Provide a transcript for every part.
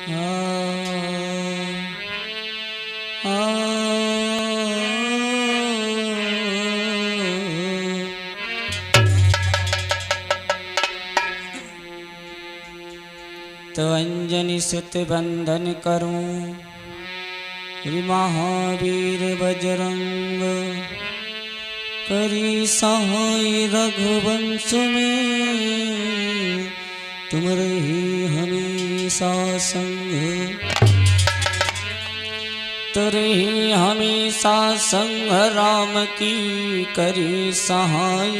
तो अंजनी सुत बंधन करूं महावीर बजरंग करी सहाय रघुवंश में तुम रही हमेशा संग तरही हमेशा संग राम की करी सहाय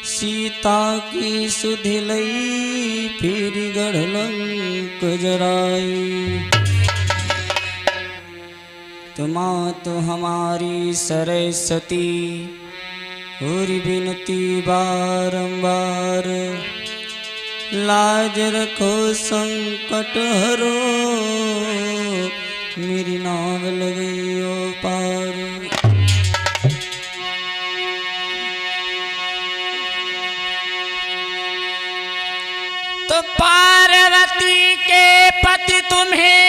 सीता की सुधिलई फिर गढ़ लंक जराई मात हमारी सरस्वती और विनती बारंबार लाज रखो संकट हरो मेरी नाव लगी ओ पार। तो पार्वती के पति तुम्हें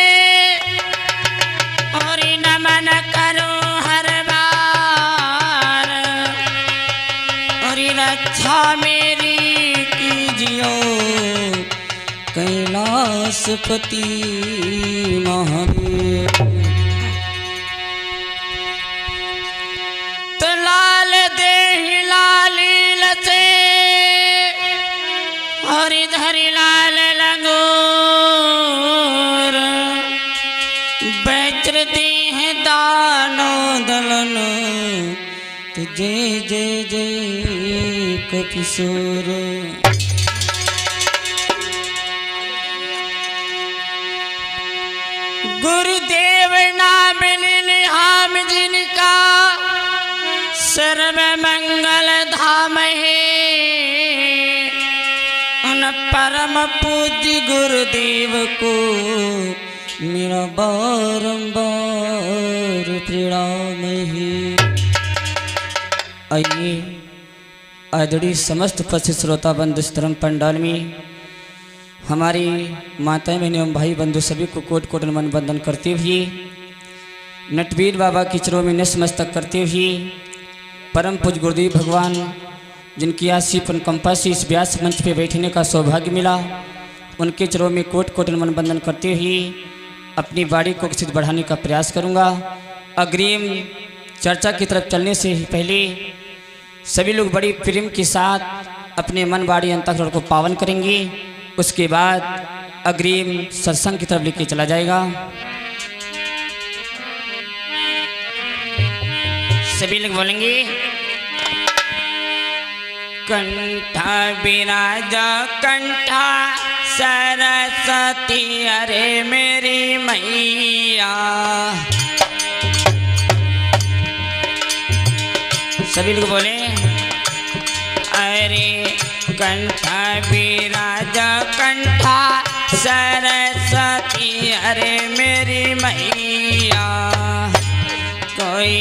और नमन करो हर बार और रक्षा मेरी कीजियो कैलाशपति महावीर। तो लाल देहि लालील से और इधर लाल लंगूर बैचरती है दानो दलन तो जय जय जय कपिशोर। गुरुदेव नाम लिहाम जिनका सर्व मंगल धाम है उन परम पूज्य गुरुदेव को मेरा बारंबार प्रणाम है। आइए आदरणीय समस्त उपस्थित श्रोता बंधु धर्म पंडाल में हमारी माताएं बहनें एवं भाई बंधु सभी को कोट कोट नमन वंदन करते हुए नटवीर बाबा की चरणों में नतमस्तक करते हुए परम पूज्य गुरुदेव भगवान जिनकी आशीष अनुकंपा से इस व्यास मंच पे बैठने का सौभाग्य मिला उनके चरणों में कोट कोट नमन वंदन करते हुए अपनी वाणी को विकसित बढ़ाने का प्रयास करूंगा। अग्रिम चर्चा की तरफ चलने से पहले सभी लोग बड़ी प्रेम के साथ अपने मन वाणी अंतःकरण को पावन करेंगे। उसके बाद अग्रिम सत्संग की तरफ लेके चला जाएगा। सभी लोग बोलेंगे कंठा विराजा कंठा सरस्वती अरे मेरी मैया। सभी लोग बोले अरे कंठा विराजा कंठा सरस्वती अरे मेरी मैया। कोई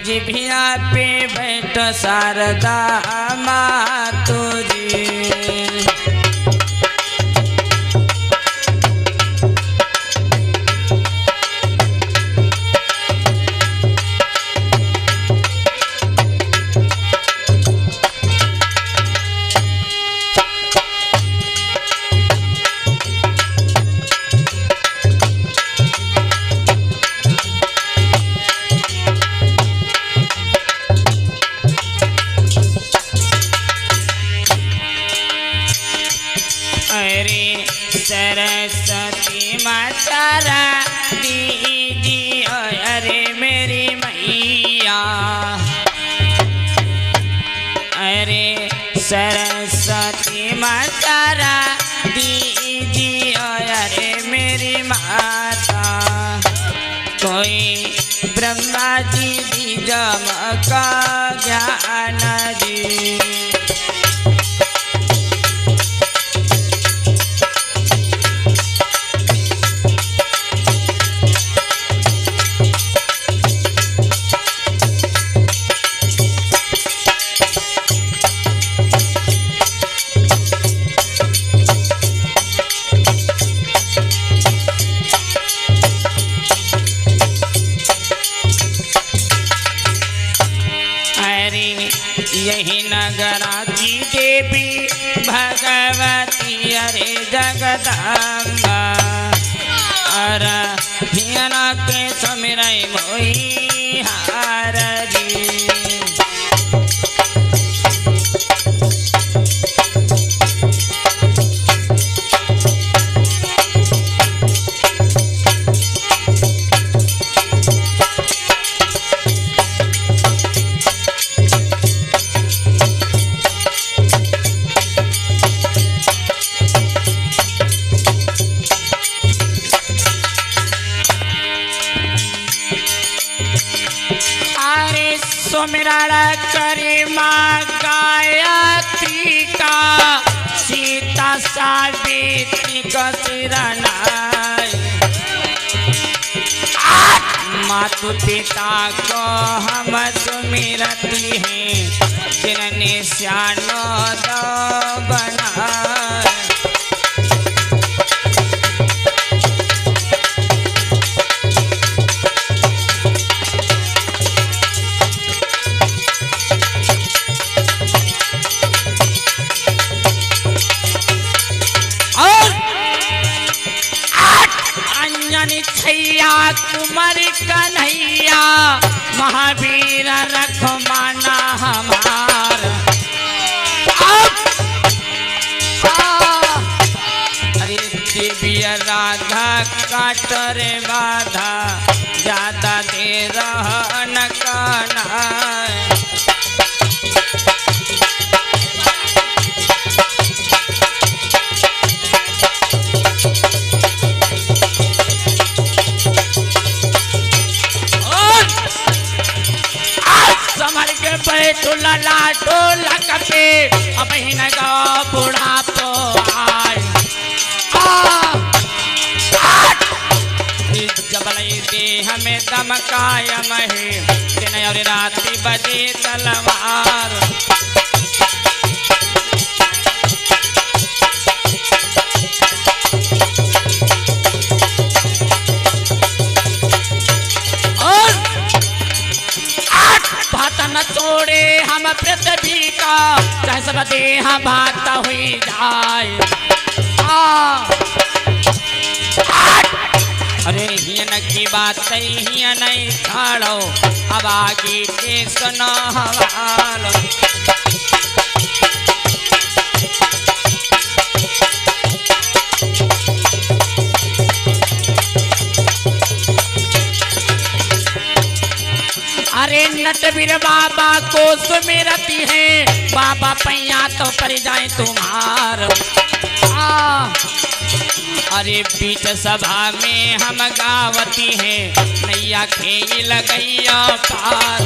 जिभिया पे बैठो शारदा माँ तुझी सरस्वती माता दीजिए अरे मेरी मैया। अरे सरस्वती माता दीजिए अरे मेरी माता। कोई ब्रह्मा जी दीजा का ज्ञान दी रे जगदम्बा अर हियना के सुमिरै मोई हार जी। सुमिरन करी माँ गायत्री का सीता सावित्री का सिरनाई। मातु पिता को हम सुमिरती हैं जिनने श्यानो दो बनाए। कुमारी कन्हैया महावीर रखमाना हमार। अरे देवी राधा काटरे बाधा ज्यादा दे रहन काना। टोला टोला कपे अब ही न गा बूढ़ा तो आए। जबलई दे हमें दमकायम है दिन और राती बजे तलवार। छोड़े हम पृथ्वी का चाहे सब देह भात हुई जाए। अरे हियन की बात हियन नहीं छाड़ो अब आगे के सुनो हवाल। अरे नटवीर बाबा को सुमिरती है बाबा पैया तो पर जाए तुम्हार। अरे बीच सभा में हम गावती हैं नैया खेई लगैया पार।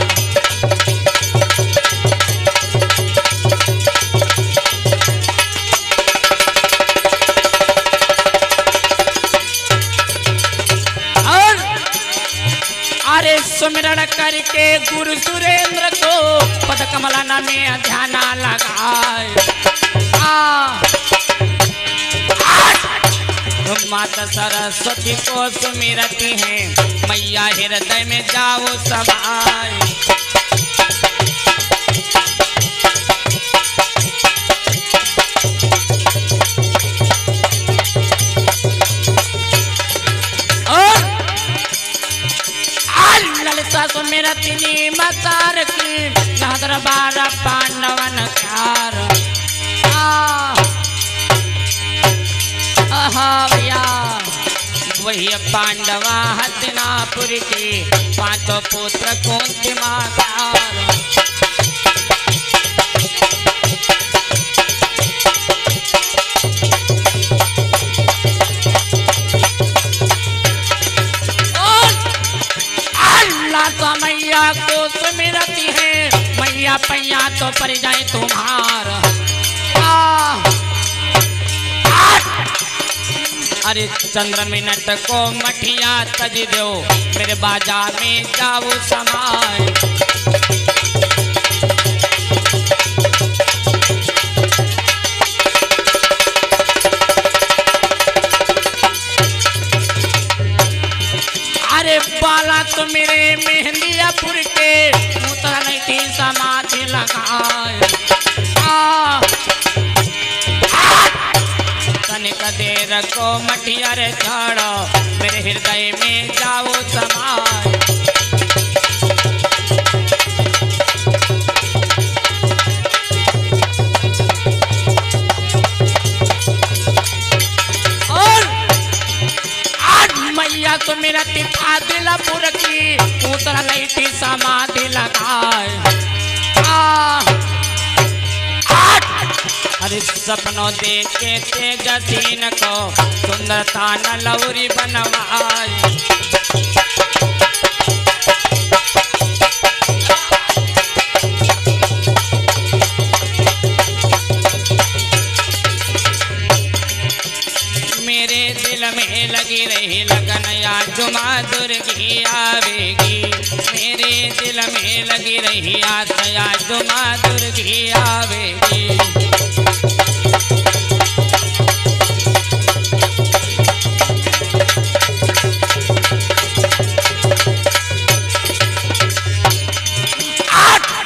अरे सुमिरन करके गुरु सुरेंद्र को पद कमला में ध्यान लगाए। माता सरस्वती को सुमिरती हैं मैया हृदय में जाओ समाए। सुमिरती नी मतार की दरबार पांडवन कार। भैया वही पांडवा हस्तिनापुर के पांचों पुत्र कुंती मातार। मैया को सुमिरती है मैया पैया तो पर जाए तुम्हार। अरे चंद्र मिनट को मठिया तज दो मेरे बाजार में जाओ समाए। अरे बाला तो मेरे मेहंदियापुर के मुतरा नहीं थी समाधि लगाए। देर को मटियर छोड़ो, मेरे हृदय में जाओ समाए। मैया तो मेरा तिथा दिलपुर की उतर गई थी समाधि लगाए। अरे सपनों देखे तेजसीन को सुंदरता न लौरी बनवाई। मेरे दिल में लगी रही लगन आज माँ दुर्गी आवेगी। मेरे दिल में लगी रही आस आज माँ दुर्गी आवेगी।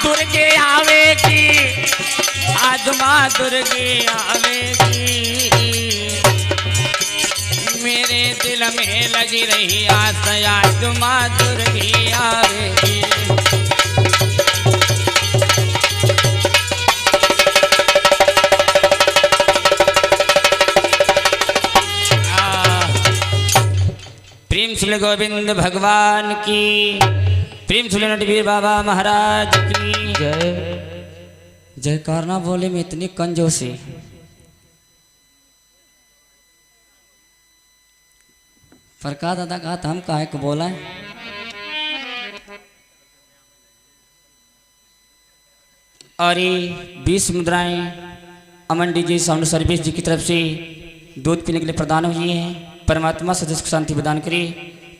दुर्गे आवेगी, आज माँ दुर्गे आवेगी। मेरे दिल में लगी रही आस आज माँ दुर्गी आवेगी। प्रेम सुले गोविंद भगवान की, प्रेम सुले नटवीर बाबा महाराज की जय। जयकार ना बोले में इतनी कंजूसी। फरका दादा कहा था हम काहे को बोला है। और ये 20 मुद्राएं अमन डीजे साउंड सर्विस जी की तरफ से दूध पीने के लिए प्रदान हुई है। परमात्मा सदस्य को शांति प्रदान करे।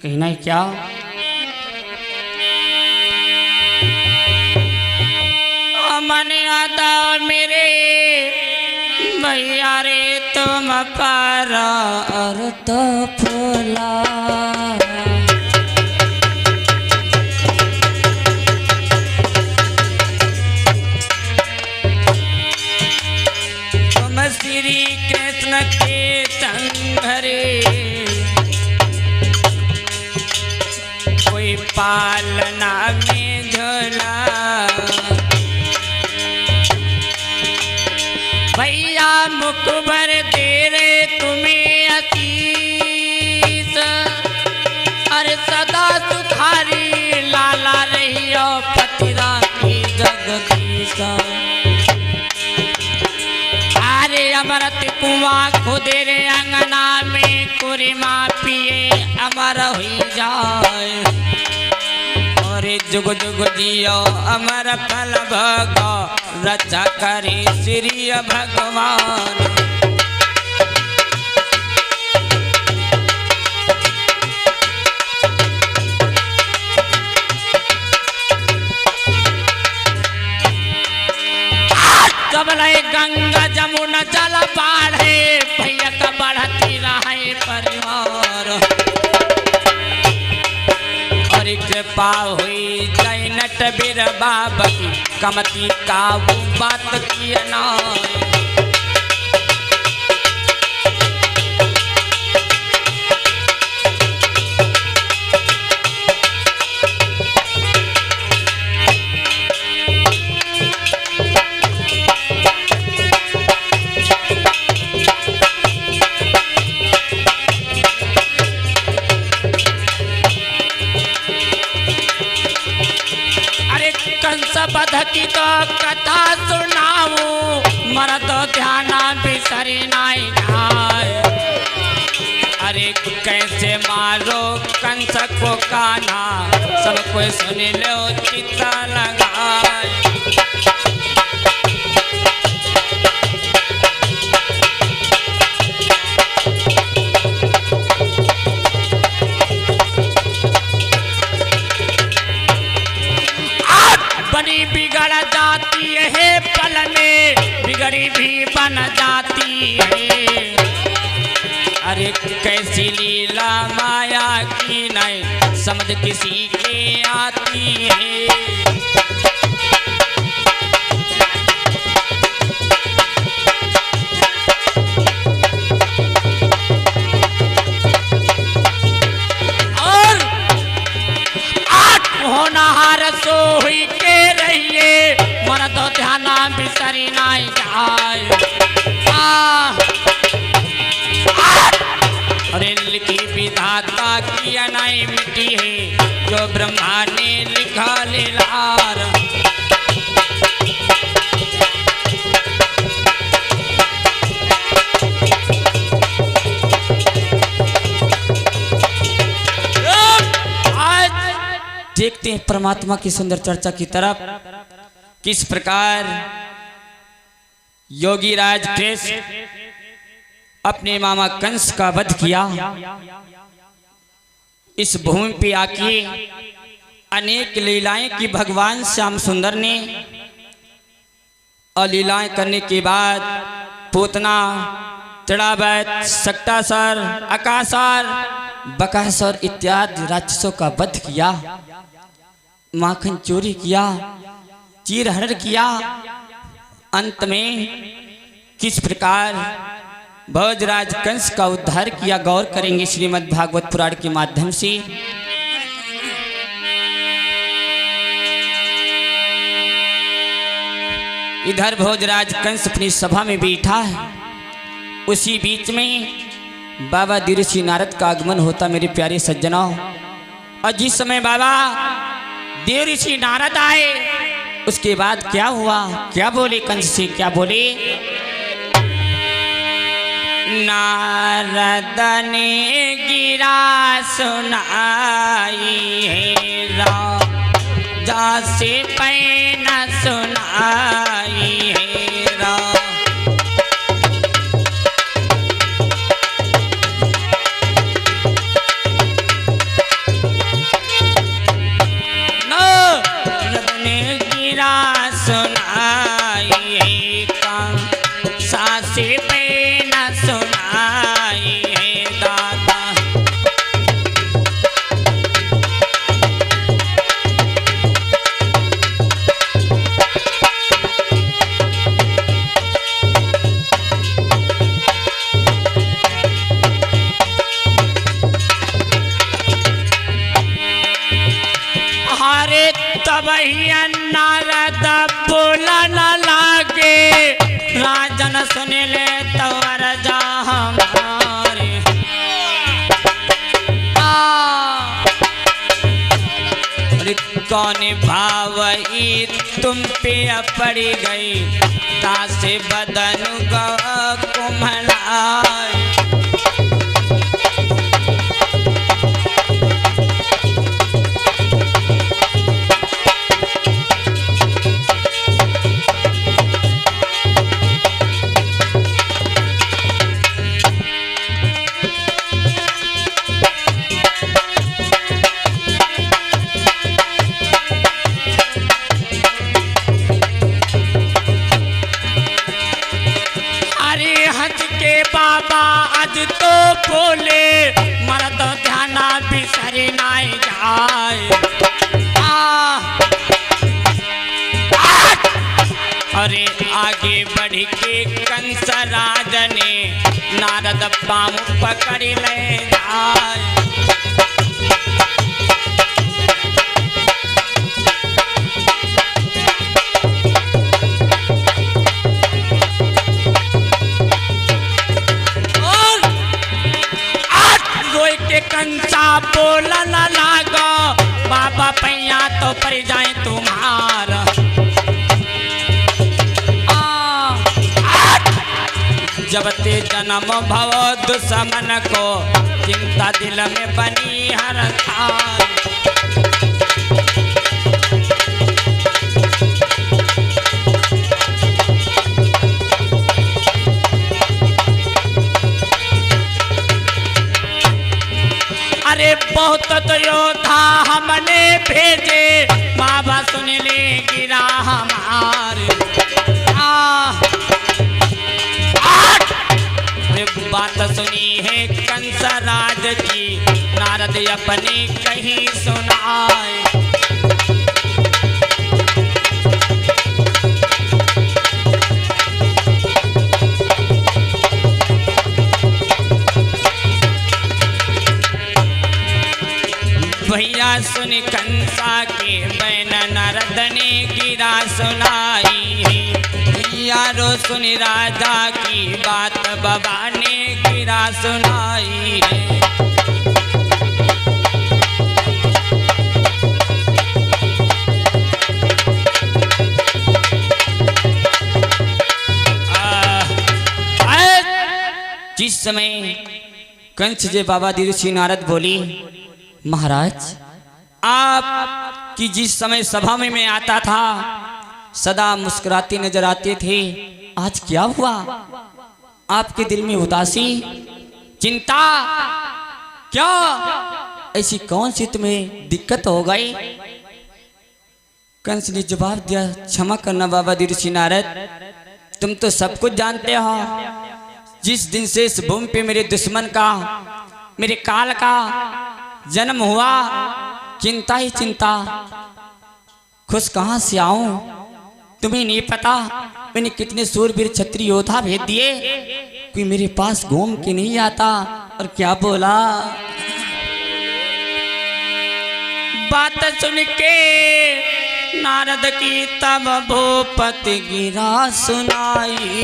कहीं ना क्या अमन आता मेरे भैया रे तुम पर अर्थ फुला। तुम श्री कृष्ण के संघरे कोई पालना में झूला। भैया मुखबर दे रे तुम्हें आशीष। अरे सदा सुखारी लाला रहियो पतिरा की जगदीश। अरे अमृत कुआं खुदे रे अंगना में कुरिमा पिए अमर हुई जाए। अरे जुग जुग जियो अमर फल भगो रक्षा करे श्री भगवान। सबले गंगा जमुना जल बाढ़े भैया का बढ़ती रहे परिवार। कृपा हुई जय नटवीर बाबा की कमती का वो बात की ना। बध की तो कथा सुनाऊं मरद ध्यान बिसरी नहीं जाए। अरे कैसे मारो कंस को कान्हा सब कोई सुन लो चिता लगाए। बनी बिगड़ जाती है पल में बिगड़ी भी बन जाती है। अरे कैसी लीला माया की नहीं समझ किसी के आती है। सो हुई के रहिए मन तो ध्यान बिसरी नहीं जाए। अरे लिखी विधाता की अनाई मिट्टी है जो ब्रह्मा ने लिखा लीलार। आज देखते हैं परमात्मा की सुंदर चर्चा की तरफ, किस प्रकार योगी राज कृष्ण अपने मामा कंस का वध किया। इस भूमि पे आके अनेक लीलाएं की भगवान श्याम सुंदर ने, और लीलाएं करने के बाद पूतना, तड़ावत, सक्टासुर, अकासुर, बकासुर इत्यादि राक्षसों का वध किया, माखन चोरी किया, चीरहरण किया। अंत में किस प्रकार भोजराज कंस का उद्धार किया, गौर करेंगे श्रीमद् भागवत पुराण के माध्यम से। इधर भोजराज कंस अपनी सभा में बैठा है, उसी बीच में बाबा देवर्षि नारद का आगमन होता। मेरे प्यारे सज्जनों, और जिस समय बाबा देवर्षि नारद आए उसके बाद क्या हुआ, क्या बोले कंस से, क्या बोले? नारद ने गिरा सुनाई है राजा से पैना सुनाई है नारद ने गिरा सुनाई है कंसा से पैना सुनाई है दादा। हरे तबहिया नारद बोलन लागे, राजन सुन ले तवर जा हमारे। कौन भावई तुम पे पड़ी गई, तासे बदन कुम्हलाए। आज तो बोले मरद ध्याना बिसरी नहीं जाए। अरे आगे बढ़ के कंस राज ने नारद पाँव पकड़ ले जाए। कंसा बोलन लागो, बाबा पैया तो पर जाए तुम्हारा। जब ते जन्म भव दुश्मन को, चिंता दिल में बनी हर थाल। अरे बहुत तो योद्धा हमने भेजे, बाबा सुन ले गिरा हमारे। बात सुनी है कंस राज की, नारद अपने कहीं सुनाए। भैया सुन कंसा के बैनन ने गिरा सुनाई है, यारो सुन राजा की बात बाबा ने गिरा सुनाई है। जिस समय कंस जे बाबा ऋषि नारद बोली, महाराज आप कि जिस समय सभा में मैं आता था सदा मुस्कुराते नजर आते थे, आज क्या हुआ? आपके दिल में उदासी, चिंता, क्या ऐसी कौन सी तुम्हें दिक्कत हो गई? कंस ने जवाब दिया, क्षमा करना बाबा ऋषि नारद, तुम तो सब कुछ जानते हो। जिस दिन से इस भूमि पे मेरे दुश्मन का, मेरे काल का जन्म हुआ, चिंता ही चिंता, खुश कहाँ से आऊं? तुम्हें नहीं पता मैंने कितने सूरवीर क्षत्रिय योद्धा भेज दिए, कोई मेरे पास घूम के नहीं आता। और क्या बोला? बात सुन के नारद की तब भूपति गिरा सुनाई,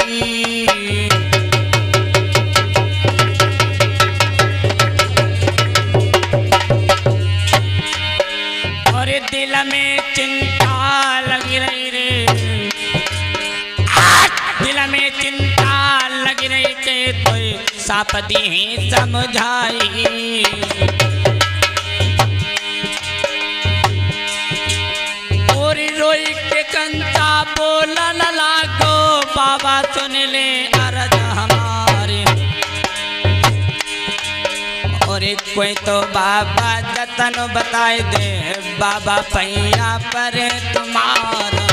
दिल में चिंता लगी रही रे, दिल में चिंता लगी रही थे, तो साप दी समझाई। और रोई के कंसा बोलन लागो, बाबा सुन ले अरज हमारे। और कोई तो बाबा जतन बताए दे, बाबा पैया पर तुम्हारा।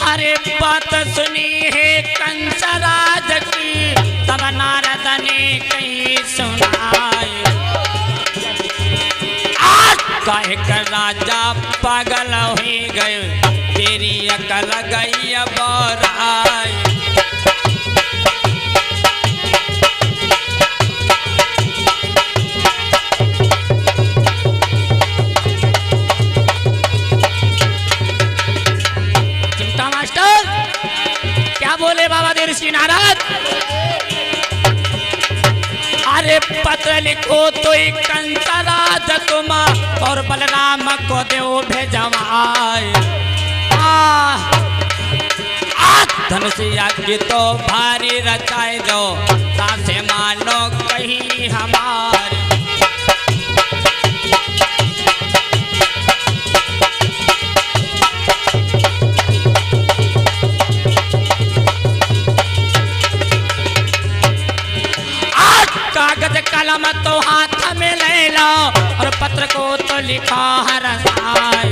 अरे बात सुनी है कंसराज की, तब नारद ने कहीं सुनाए। आज काहे कर राजा पागल हो गए, तेरी अकल गई अब राय। बोले बाबा ऋषि नारद, अरे पत्र लिखो तो कंसराज तुम और बलराम को दो भेजवाए। धनुष यज्ञ तो भारी रचाए दो, सासे मानो कहीं हमारे। कागज कलम तो हाथ में ले लो, और पत्र को तो लिखा हर साय।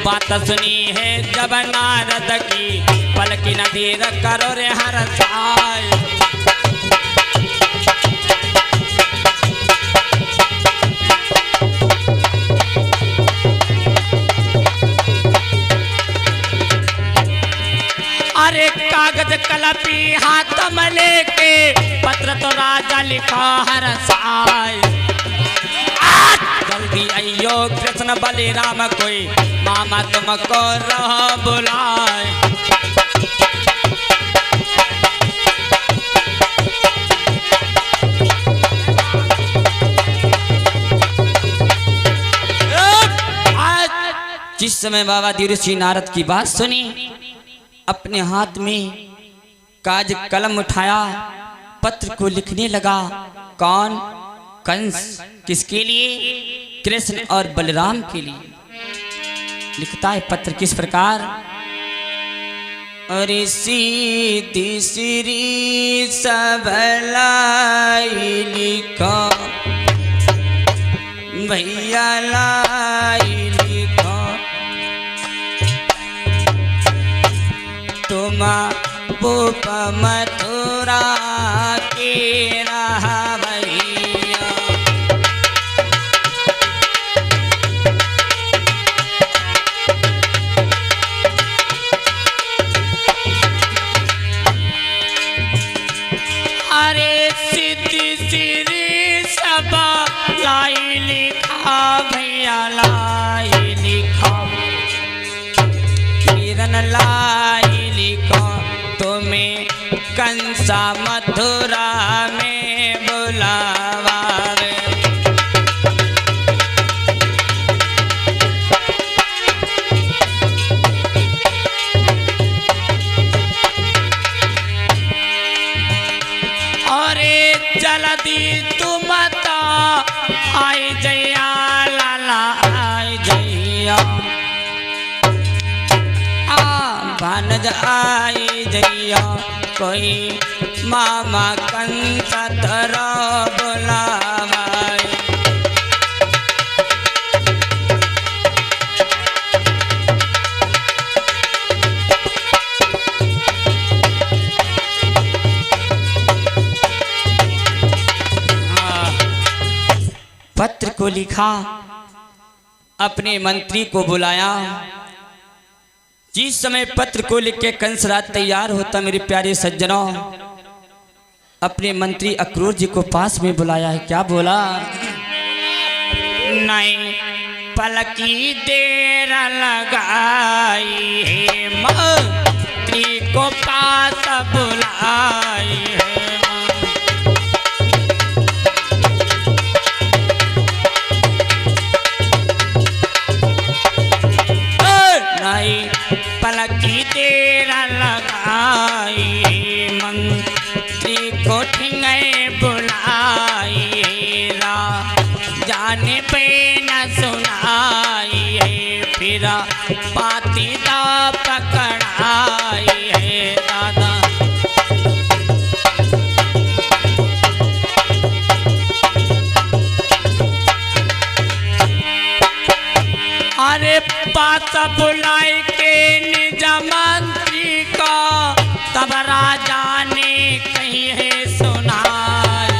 बात सुनी है जब नारद की, पल की न देर करो रे हर साय। अरे कागज कलपी हाथ में लेके, पत्र तो राजा लिखा हर साय। जल्दी आइयो कृष्ण बलिराम कोई, मामा तुमको रह बुलाए। जिस समय बाबा ऋषि नारद की बात सुनी, अपने हाथ में काज कलम उठाया, पत्र को लिखने लगा। कौन? कंस। किसके लिए? कृष्ण और बलराम के लिए। लिखता है पत्र किस प्रकार, अरे सीधी श्री सबलाई लिखो भैया लाई लिखो, तुम भूप मथुरा के रहवैया। अरे सिद्धि श्री सब लाई लिखा भैया लाई लिखा, किरण लाई लिखा, तुम्हें कंसा मथुरा में बुलावे। जल्दी तुम तो आई जैया लाला आई जैया, भानज आई जैया, कोई मामा कंस तरो बुलावाए। पत्र को लिखा, अपने मंत्री को बुलाया। जिस समय पत्र को लिख के कंसराज तैयार होता, मेरे प्यारे सज्जनों, अपने मंत्री अक्रूर जी को पास में बुलाया है। क्या बोला? नहीं पलकी देर लगाई है, मंत्री को पास बुलाई है। पलकी देर लगाई, मंत्री को ठिंगे बुलाई, जाने पे न सुनाई, फिर पाती दा पकड़ाई है दादा। अरे पास बुलाई के निज मंत्री को, तब राजा ने कही है सुनाए।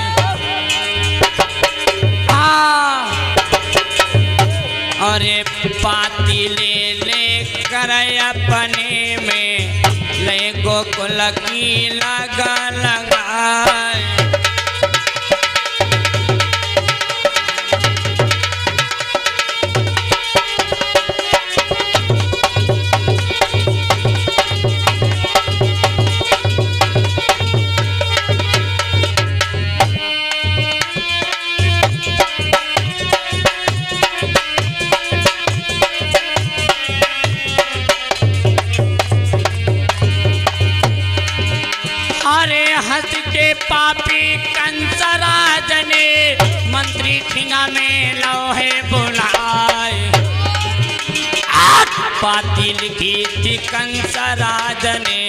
अरे पाती ले ले कर अपने में, ले गोकुल की लगा लगाए। हंस के पापी कंसराज ने मंत्री ठिंगा में लोहे बुलाए। पाती लिखी थी कंसराज ने,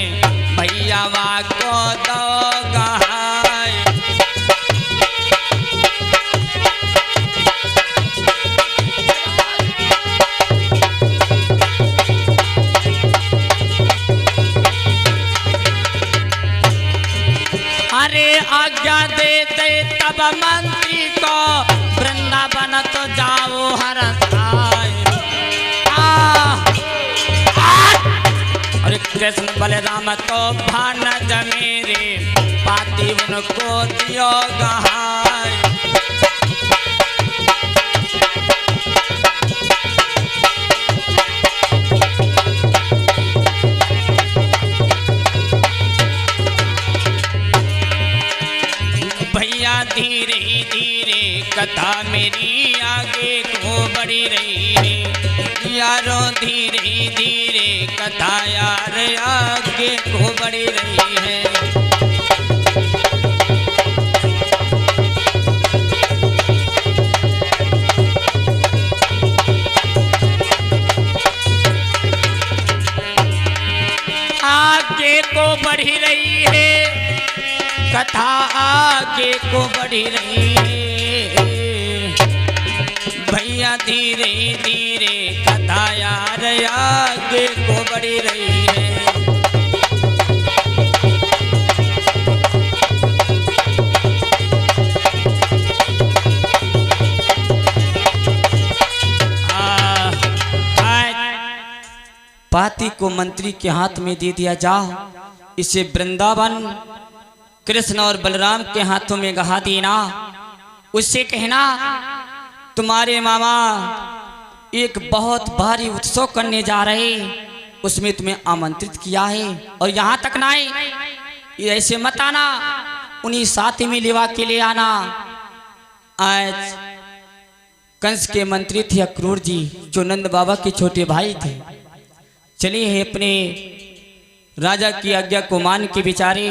भैया को दो गहाए। अरे आज्ञा देते तब मंत्री को, वृंदावन तो जाओ हर अरे कृष्ण बलराम तो भानज मेरे, पाती उनको दियो गहाय। धीरे धीरे कथा मेरी आगे को बढ़ी रही है, यारो धीरे धीरे कथा यार आगे को बढ़ी रही है। आगे को बढ़ी रही है, कथा आगे को बढ़ी रही है। भैया धीरे धीरे कथा यार आगे को बढ़ी रही है। पाती को मंत्री के हाथ में दे दिया जा, इसे वृंदावन कृष्ण और बलराम के हाथों में गहा देना। उससे कहना तुम्हारे मामा एक बहुत भारी उत्सव करने जा रहे, उसमें तुम्हें आमंत्रित किया है और यहाँ तक ना आए ऐसे मत आना, उन्हीं साथ में लेवा के लिए आना। आज कंस के मंत्री थे अक्रूर जी, जो नंद बाबा के छोटे भाई थे। चलिए है अपने राजा की आज्ञा को मान के बेचारे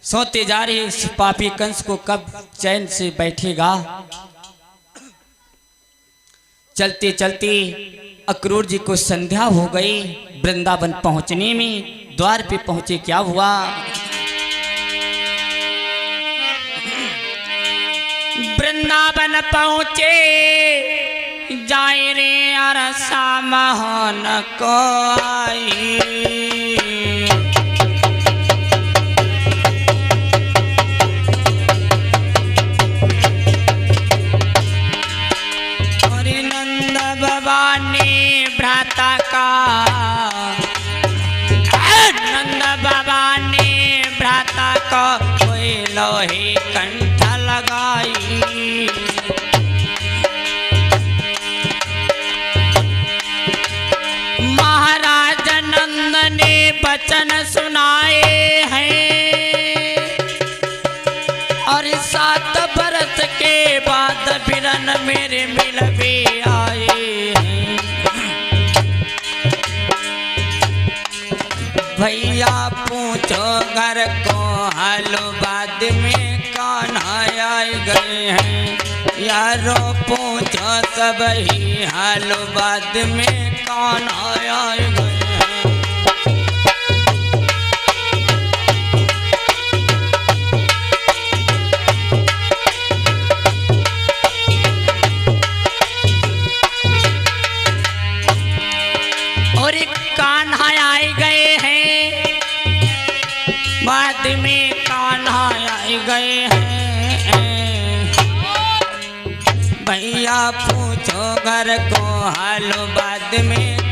सोते जा रहे, इस पापी कंस को कब चैन से बैठेगा। चलते चलते अक्रूर जी को संध्या हो गई। वृंदावन पहुंचने में द्वार पे पहुंचे, क्या हुआ, वृंदावन पहुंचे जाए रे अरसा मोहन को आई। भ्राता का नंद बाबा ने भ्राता को कोई लोहे कंठ लगाई। महाराज नंद ने वचन सुनाए हैं और 7 बरस के बाद बिरन मेरे मिलवे आए। भैया पूछो घर को हालो, बाद में कौन आए गए हैं। यारो पूछो सब ही हालो, बाद में कौन आए गए हैं। और एक कान्हा आए गए हैं, बाद में कान्हा आए गए हैं। भैया पूछो घर को हालो, बाद में